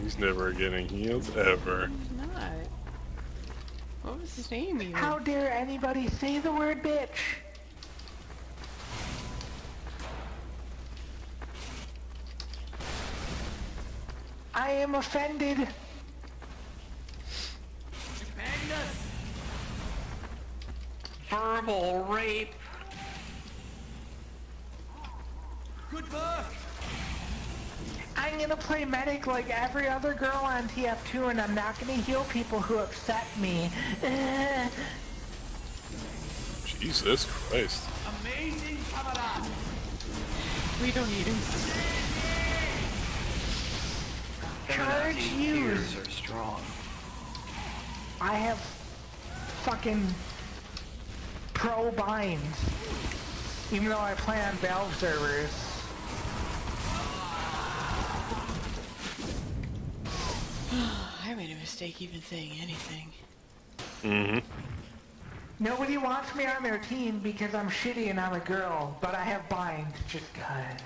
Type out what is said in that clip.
He's never getting healed, ever. He's not. What was his name even? How dare anybody say the word bitch? I am offended. Magnus! Verbal rape. Good work. I'm gonna play medic like every other girl on TF2 and I'm not gonna heal people who upset me. Jesus Christ. Amazing, camarade. We don't need him. Charge use. Fears are strong. I have fucking pro binds. Even though I play on Valve servers. I made a mistake even saying anything. Mm-hmm. Nobody wants me on their team because I'm shitty and I'm a girl, but I have binds just cause.